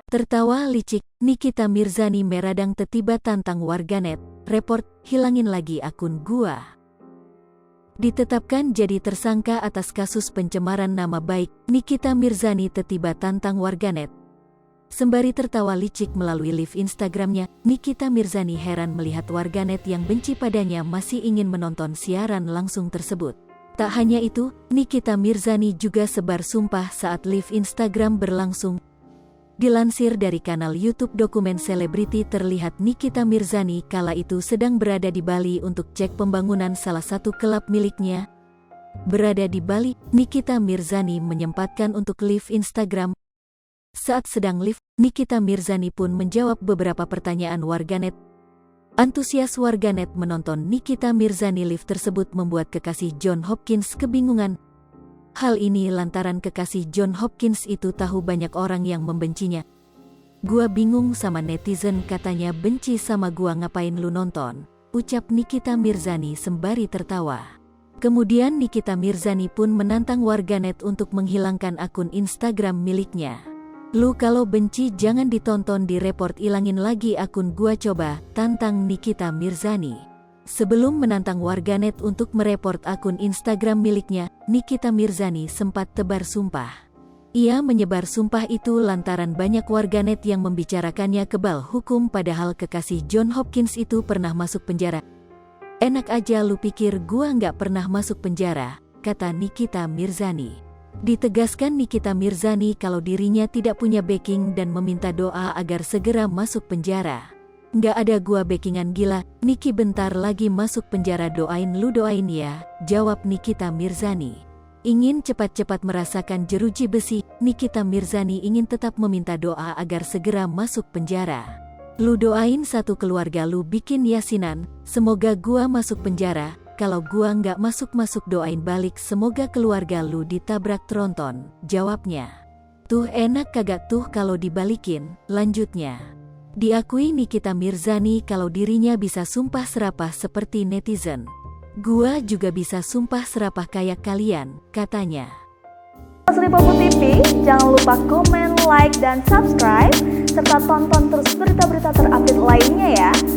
Tertawa licik, Nikita Mirzani meradang tiba tantang warganet, report, hilangin lagi akun gua. Ditetapkan jadi tersangka atas kasus pencemaran nama baik, Nikita Mirzani tiba tantang warganet. Sembari tertawa licik melalui live Instagramnya, Nikita Mirzani heran melihat warganet yang benci padanya masih ingin menonton siaran langsung tersebut. Tak hanya itu, Nikita Mirzani juga sebar sumpah saat live Instagram berlangsung. Dilansir dari kanal YouTube Dokumen Selebriti, terlihat Nikita Mirzani kala itu sedang berada di Bali untuk cek pembangunan salah satu klub miliknya. Berada di Bali, Nikita Mirzani menyempatkan untuk live Instagram. Saat sedang live, Nikita Mirzani pun menjawab beberapa pertanyaan warganet. Antusias warganet menonton Nikita Mirzani live tersebut membuat kekasih John Hopkins kebingungan. Hal ini lantaran kekasih John Hopkins itu tahu banyak orang yang membencinya. Gua bingung sama netizen, katanya benci sama gua, ngapain lu nonton, ucap Nikita Mirzani sembari tertawa. Kemudian Nikita Mirzani pun menantang warganet untuk menghilangkan akun Instagram miliknya. Lu kalau benci jangan ditonton, direport, ilangin lagi akun gua coba, tantang Nikita Mirzani. Sebelum menantang warganet untuk mereport akun Instagram miliknya, Nikita Mirzani sempat tebar sumpah. Ia menyebar sumpah itu lantaran banyak warganet yang membicarakannya kebal hukum, padahal kekasih John Hopkins itu pernah masuk penjara. Enak aja lu pikir gua nggak pernah masuk penjara, kata Nikita Mirzani. Ditegaskan Nikita Mirzani kalau dirinya tidak punya backing dan meminta doa agar segera masuk penjara. Nggak ada gua backingan, gila, Niki bentar lagi masuk penjara, doain ya, jawab Nikita Mirzani. Ingin cepat-cepat merasakan jeruji besi, Nikita Mirzani ingin tetap meminta doa agar segera masuk penjara. Lu doain satu keluarga lu bikin yasinan, semoga gua masuk penjara, kalau gua nggak masuk doain balik semoga keluarga lu ditabrak tronton, jawabnya. Tuh enak kagak tuh kalau dibalikin, lanjutnya. Diakui Nikita Mirzani kalau dirinya bisa sumpah serapah seperti netizen. Gua juga bisa sumpah serapah kayak kalian, katanya. Lipopo TV, jangan lupa komen, like, dan subscribe, serta tonton terus berita-berita terupdate lainnya ya.